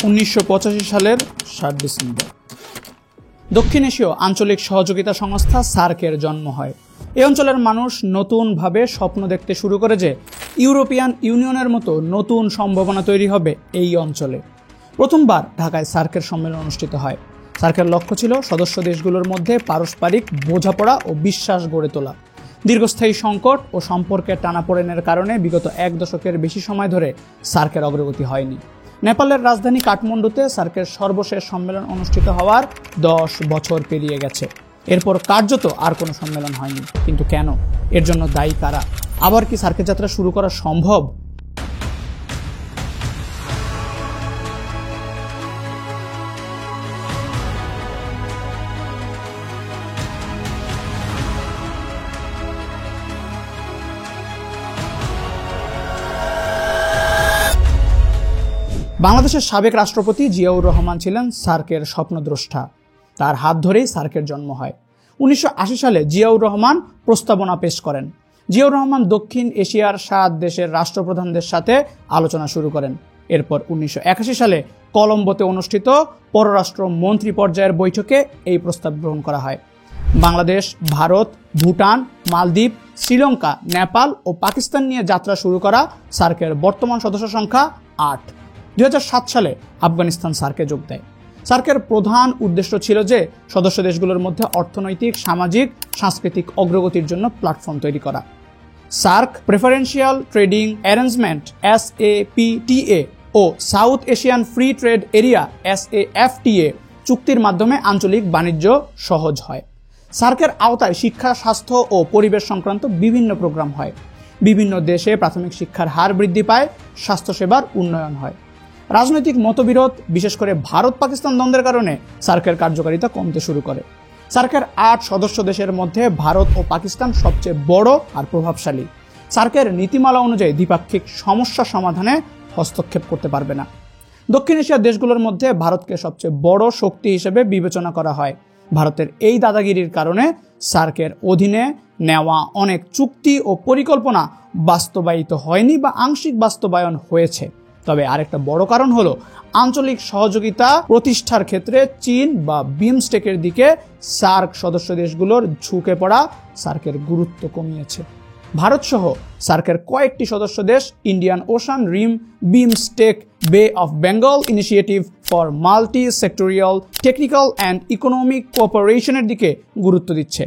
1985 সালের 7 ডিসেম্বর দক্ষিণ এশীয় আঞ্চলিক সহযোগিতা সংস্থা সার্কের জন্ম হয়। এই অঞ্চলের মানুষ নতুনভাবে স্বপ্ন দেখতে শুরু করে যে ইউরোপিয়ান ইউনিয়নের মতো নতুন সম্ভাবনা তৈরি হবে এই অঞ্চলে। প্রথমবার ঢাকায় সার্কের সম্মেলন অনুষ্ঠিত হয়। সার্কের লক্ষ্য ছিল সদস্য দেশগুলোর মধ্যে পারস্পরিক বোঝাপড়া ও বিশ্বাস গড়ে তোলা। দীর্ঘস্থায়ী সংকট ও সম্পর্কের টানাপোড়েনের কারণে বিগত 1 দশকের বেশি সময় ধরে সার্কের অগ্রগতি হয়নি। নেপালের রাজধানী কাঠমান্ডুতে সার্কের সর্বশেষ সম্মেলন অনুষ্ঠিত হওয়ার 10 বছর পেরিয়ে গেছে। এরপর কার্যত আর কোনো সম্মেলন হয়নি। কিন্তু কেন? এর জন্য দায়ী কারা? আবার কি সার্কের যাত্রা শুরু করা সম্ভব? বাংলাদেশের সাবেক রাষ্ট্রপতি জিয়াউর রহমান ছিলেন সার্কের স্বপ্নদ্রষ্টা। তার হাত ধরেই সার্কের জন্ম হয়। 1980 সালে জিয়াউর রহমান প্রস্তাবনা পেশ করেন। জিয়াউর রহমান দক্ষিণ এশিয়ার 7 দেশের রাষ্ট্রপ্রধানদের সাথে আলোচনা শুরু করেন। এরপর 1981 সালে কলম্বোতে অনুষ্ঠিত পররাষ্ট্র মন্ত্রী পর্যায়ের বৈঠকে এই প্রস্তাব গ্রহণ করা হয়। বাংলাদেশ, ভারত, ভুটান, মালদ্বীপ, শ্রীলঙ্কা, নেপাল ও পাকিস্তান নিয়ে যাত্রা শুরু করা সার্কের বর্তমান সদস্য সংখ্যা 8। 2007 সালে আফগানিস্তান সার্কে যোগ দেয়। সার্কের প্রধান উদ্দেশ্য ছিল যে সদস্য দেশগুলোর মধ্যে অর্থনৈতিক, সামাজিক, সাংস্কৃতিক অগ্রগতির জন্য প্ল্যাটফর্ম তৈরি করা। SAARC preferential trading arrangement SAPTA ও South Asian free trade area SAFTA চুক্তির মাধ্যমে আঞ্চলিক বাণিজ্য সহজ হয়। সার্কের আওতায় শিক্ষা, স্বাস্থ্য ও পরিবেশ সংক্রান্ত বিভিন্ন প্রোগ্রাম হয়। বিভিন্ন দেশে প্রাথমিক শিক্ষার হার বৃদ্ধি পায়, স্বাস্থ্যসেবার উন্নয়ন হয়। রাজনৈতিক মতবিরোধ, বিশেষ করে ভারত পাকিস্তান দ্বন্দ্বের কারণে সার্কের কার্যকারিতা কমতে শুরু করে। সার্কের 8 সদস্য দেশের মধ্যে ভারত ও পাকিস্তান সবচেয়ে বড় আর প্রভাবশালী। সার্কের নীতিমালা অনুযায়ী দ্বিপাক্ষিক সমস্যা সমাধানে হস্তক্ষেপ করতে পারবে না। দক্ষিণ এশিয়ার দেশগুলোর মধ্যে ভারতকে সবচেয়ে বড় শক্তি হিসেবে বিবেচনা করা হয়। ভারতের এই দাদাগিরির কারণে সার্কের অধীনে নেওয়া অনেক চুক্তি ও পরিকল্পনা বাস্তবায়িত হয়নি বা আংশিক বাস্তবায়ন হয়েছে। তবে আরেকটা বড় কারণ হলো আঞ্চলিক সহযোগিতা প্রতিষ্ঠার ক্ষেত্রে চীন বা বিমস্টেকের দিকে সার্ক সদস্য দেশগুলোর ঝুঁকে পড়া সার্কের গুরুত্ব কমিয়েছে। ভারত সহ সার্কের কয়েকটি সদস্য দেশ Indian ocean rim, BIMSTEC, bay of Bengal initiative for multi sectoral technical and economic কোঅপারেশনের দিকে গুরুত্ব দিচ্ছে।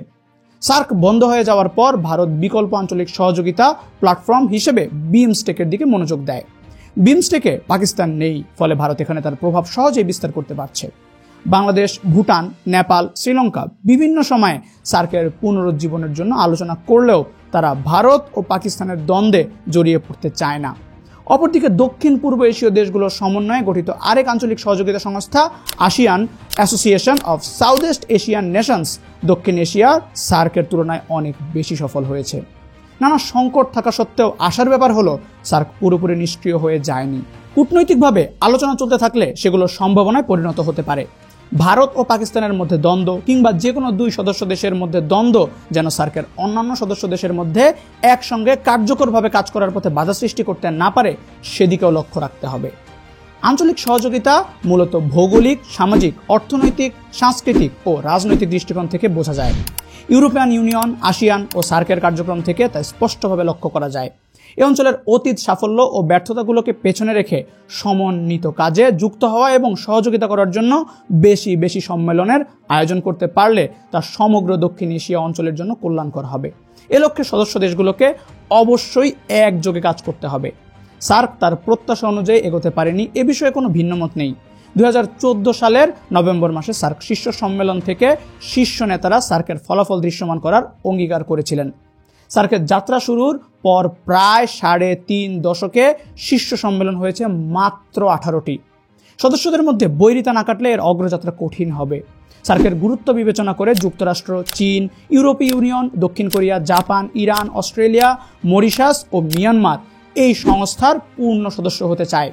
সার্ক বন্ধ হয়ে যাওয়ার পর ভারত বিকল্প আঞ্চলিক সহযোগিতা প্ল্যাটফর্ম হিসেবে বিমস্টেকের দিকে মনোযোগ দেয়। বিমস্টেকে পাকিস্তান নেই, ফলে ভারত এখানে তার প্রভাব সহজেই বিস্তার করতে পারছে। বাংলাদেশ, ভুটান, নেপাল, শ্রীলঙ্কা বিভিন্ন সময়ে সার্কের পুনরুজ্জীবনের জন্য আলোচনা করলেও তারা ভারত ও পাকিস্তানের দ্বন্দ্বে জড়িয়ে পড়তে চায় না। অপরদিকে দক্ষিণ পূর্ব এশীয় দেশগুলোর সমন্বয়ে গঠিত আরেক আঞ্চলিক সহযোগিতা সংস্থা ASEAN association of south east Asian Nations দক্ষিণ এশিয়ার সার্কের তুলনায় অনেক বেশি সফল হয়েছে। নানা সংকট থাকা সত্ত্বেও আশার ব্যাপার হলো সার্ক পুরোপুরি নিষ্ক্রিয় হয়ে যায়নি। কূটনৈতিকভাবে আলোচনা চলতে থাকলে সেগুলো সম্ভাবনায় পরিণত হতে পারে। ভারত ও পাকিস্তানের মধ্যে দ্বন্দ্ব কিংবা যে কোনো 2 সদস্য দেশের মধ্যে দ্বন্দ্ব যেন সার্কের অন্যান্য সদস্য দেশের মধ্যে একসঙ্গে কার্যকরভাবে কাজ করার পথে বাধা সৃষ্টি করতে না পারে সেদিকেও লক্ষ্য রাখতে হবে। আঞ্চলিক সহযোগিতা মূলত ভৌগোলিক, সামাজিক, অর্থনৈতিক, সাংস্কৃতিক ও রাজনৈতিক দৃষ্টিকোণ থেকে বোঝা যায়। ইউরোপিয়ান ইউনিয়ন, আসিয়ান ও সার্কের কার্যক্রম থেকে তা স্পষ্টভাবে লক্ষ্য করা যায়। এই অঞ্চলের অতীত সাফল্য ও ব্যর্থতাগুলোকে পেছনে রেখে সমন্বিত কাজে যুক্ত হওয়া এবং সহযোগিতা করার জন্য বেশি বেশি সম্মেলনের আয়োজন করতে পারলে তা সমগ্র দক্ষিণ এশিয়া অঞ্চলের জন্য কল্যাণকর হবে। এ লক্ষ্যে সদস্য দেশগুলোকে অবশ্যই একযোগে কাজ করতে হবে। সার্ক তার প্রত্যাশা অনুযায়ী এগোতে পারেনি, এ বিষয়ে কোনো ভিন্নমত নেই। 2014 সালের নভেম্বর মাসে সার্ক শীর্ষ সম্মেলন থেকে শীর্ষ নেতারা সার্কের ফলাফল দৃশ্যমান করার অঙ্গীকার করেছিলেন। সার্কের যাত্রা শুরুর পর প্রায় 3.5 দশকে শীর্ষ সম্মেলন হয়েছে মাত্র 18টি। সদস্যদের মধ্যে বৈরিতা না কাটলে এর অগ্রযাত্রা কঠিন হবে। সার্কের গুরুত্ব বিবেচনা করে যুক্তরাষ্ট্র, চীন, ইউরোপীয় ইউনিয়ন, দক্ষিণ Korea, Japan, Iran, Australia, Mauritius ও মিয়ানমার এই সংস্থার পূর্ণ সদস্য হতে চায়।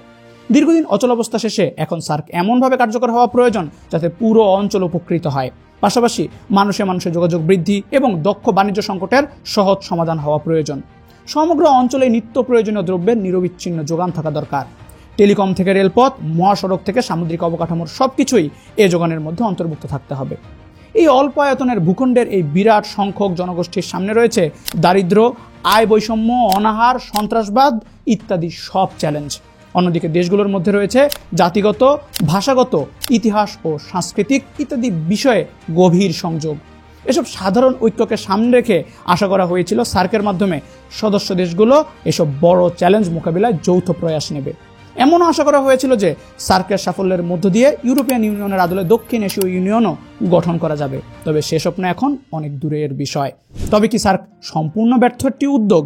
দীর্ঘদিন অচলাবস্থা শেষে এখন সার্ক এমনভাবে কার্যকর হওয়া প্রয়োজন যাতে পুরো অঞ্চল উপকৃত হয়। পাশাপাশি মানুষে মানুষে যোগাযোগ বৃদ্ধি এবং দক্ষ বাণিজ্য সংকটের সহজ সমাধান হওয়া প্রয়োজন। সমগ্র অঞ্চলে নিত্য প্রয়োজনীয় দ্রব্যের নিরবিচ্ছিন্ন যোগান থাকা দরকার। টেলিকম থেকে রেলপথ, মহাসড়ক থেকে সামুদ্রিক অবকাঠামোর সবকিছুই এ যোগানের মধ্যে অন্তর্ভুক্ত থাকতে হবে। এই অল্প আয়তনের ভূখণ্ডের এই বিরাট সংখ্যক জনগোষ্ঠীর সামনে রয়েছে দারিদ্র্য, আয় বৈষম্য, অনাহার, সন্ত্রাসবাদ ইত্যাদি সব চ্যালেঞ্জ। অন্যদিকে দেশগুলোর মধ্যে রয়েছে জাতিগত, ভাষাগত, ইতিহাস ও সাংস্কৃতিক ইত্যাদি বিষয়ে গভীর সংযোগ। এসব সাধারণ ঐক্যকে সামনে রেখে আশা করা হয়েছিল সার্কের মাধ্যমে সদস্য দেশগুলো এসব বড় চ্যালেঞ্জ মোকাবিলায় যৌথ প্রয়াস নেবে। এমনও আশা করা হয়েছিল যে সার্কের সাফল্যের মধ্য দিয়ে ইউরোপিয়ান ইউনিয়নের আদলে দক্ষিণ এশীয় ইউনিয়নও গঠন করা যাবে। তবে সে স্বপ্ন এখন অনেক দূরের বিষয়। তবে কি সার্ক সম্পূর্ণ ব্যর্থ একটি উদ্যোগ?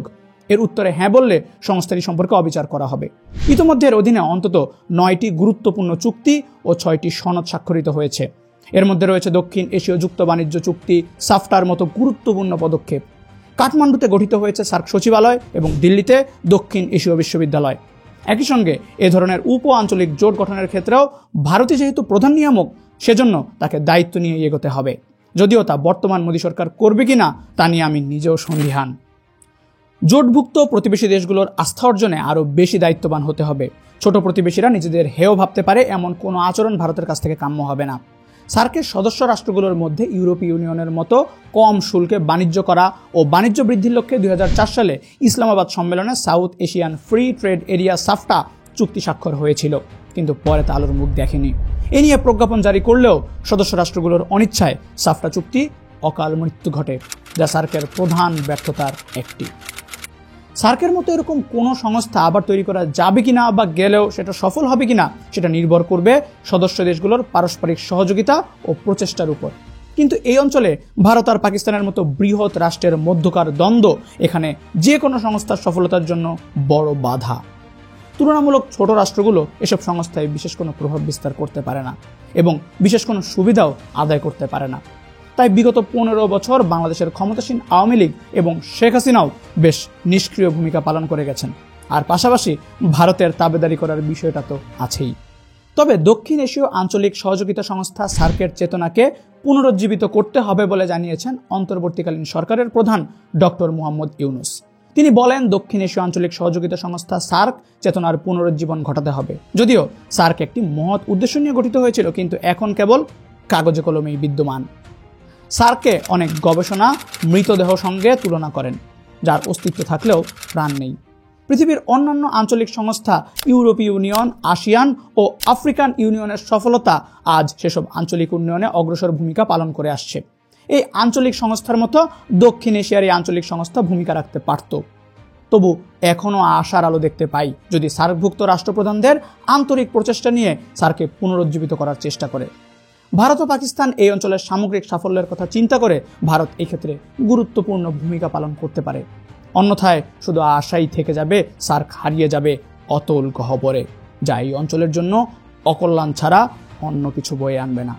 এর উত্তরে হ্যাঁ বললে সংস্থাটি সম্পর্কে অবিচার করা হবে। ইতিমধ্যে এর অধীনে অন্তত 9টি গুরুত্বপূর্ণ চুক্তি ও 6টি সনদ স্বাক্ষরিত হয়েছে। এর মধ্যে রয়েছে দক্ষিণ এশীয় যুক্ত বাণিজ্য চুক্তি, সাফটার মতো গুরুত্বপূর্ণ পদক্ষেপ। কাঠমান্ডুতে গঠিত হয়েছে সার্ক সচিবালয় এবং দিল্লিতে দক্ষিণ এশীয় বিশ্ববিদ্যালয়। একই সঙ্গে এ ধরনের উপ আঞ্চলিক জোট গঠনের ক্ষেত্রেও ভারতই যেহেতু প্রধান নিয়ামক, সেজন্য তাকে দায়িত্ব নিয়ে এগোতে হবে। যদিও তা বর্তমান মোদী সরকার করবে কিনা তা নিয়ে আমি নিজেও সন্দিহান। জোটভুক্ত প্রতিবেশী দেশগুলোর আস্থা অর্জনে আরও বেশি দায়িত্ববান হতে হবে। ছোট প্রতিবেশীরা নিজেদের হেয় ভাবতে পারে এমন কোনো আচরণ ভারতের কাছ থেকে কাম্য হবে না। সার্কের সদস্য রাষ্ট্রগুলোর মধ্যে ইউরোপীয় ইউনিয়নের মতো কম শুল্কে বাণিজ্য করা ও বাণিজ্য বৃদ্ধির লক্ষ্যে 2004 সালে ইসলামাবাদ সম্মেলনে south Asian free trade area সাফটা চুক্তি স্বাক্ষর হয়েছিল, কিন্তু পরে তা আলোর মুখ দেখেনি। এ নিয়ে প্রজ্ঞাপন জারি করলেও সদস্য রাষ্ট্রগুলোর অনিচ্ছায় সাফটা চুক্তি অকাল মৃত্যু ঘটে, যা সার্কের প্রধান ব্যর্থতার একটি। সার্কের মতো এরকম কোনো সংস্থা আবার তৈরি করা যাবে কিনা বা গেলেও সেটা সফল হবে কিনা সেটা নির্ভর করবে সদস্য দেশগুলোর পারস্পরিক সহযোগিতা ও প্রচেষ্টার উপর। কিন্তু এই অঞ্চলে ভারত আর পাকিস্তানের মতো বৃহৎ রাষ্ট্রের মধ্যকার দ্বন্দ্ব এখানে যে কোনো সংস্থার সফলতার জন্য বড় বাধা। তুলনামূলক ছোট রাষ্ট্রগুলো এসব সংস্থায় বিশেষ কোনো প্রভাব বিস্তার করতে পারে না এবং বিশেষ কোনো সুবিধাও আদায় করতে পারে না। তাই বিগত 15 বছর বাংলাদেশের ক্ষমতাসীন আওয়ামী লীগ এবং শেখ হাসিনাও বেশ নিষ্ক্রিয় ভূমিকা পালন করে গেছেন। আর পাশাপাশি ভারতের তাবেদারি করার বিষয়টা তো আছেই। তবে দক্ষিণ এশীয় আঞ্চলিক সহযোগিতা সংস্থা সার্কের চেতনাকে পুনরুজ্জীবিত করতে হবে বলে জানিয়েছেন অন্তর্বর্তীকালীন সরকারের প্রধান ডক্টর মোহাম্মদ ইউনুস। তিনি বলেন, দক্ষিণ এশীয় আঞ্চলিক সহযোগিতা সংস্থা সার্ক চেতনার পুনরুজ্জীবন ঘটাতে হবে। যদিও সার্ক একটি মহৎ উদ্দেশ্য নিয়ে গঠিত হয়েছিল, কিন্তু এখন কেবল কাগজে কলমেই বিদ্যমান। সার্কে অনেক গবেষণা মৃতদেহ সঙ্গে তুলনা করেন, যার অস্তিত্ব থাকলেও প্রাণ নেই। পৃথিবীর অন্যান্য আঞ্চলিক সংস্থা, ইউরোপীয় ইউনিয়ন, আসিয়ান ও আফ্রিকান ইউনিয়নের সফলতা আজ সেসব আঞ্চলিক উন্নয়নে অগ্রসর ভূমিকা পালন করে আসছে। এই আঞ্চলিক সংস্থার মতো দক্ষিণ এশিয়ার এই আঞ্চলিক সংস্থা ভূমিকা রাখতে পারত। তবু এখনও আশার আলো দেখতে পাই যদি সার্কভুক্ত রাষ্ট্রপ্রধানদের আন্তরিক প্রচেষ্টা নিয়ে সার্ককে পুনরুজ্জীবিত করার চেষ্টা করে। ভারত ও পাকিস্তান এই অঞ্চলের সামগ্রিক সাফল্যের কথা চিন্তা করে ভারত এই ক্ষেত্রে গুরুত্বপূর্ণ ভূমিকা পালন করতে পারে। অন্যথায় শুধু আশাই থেকে যাবে, সার্ক হারিয়ে যাবে অতল গহ্বরে, যা এই অঞ্চলের জন্য অকল্যাণ ছাড়া অন্য কিছু বয়ে আনবে না।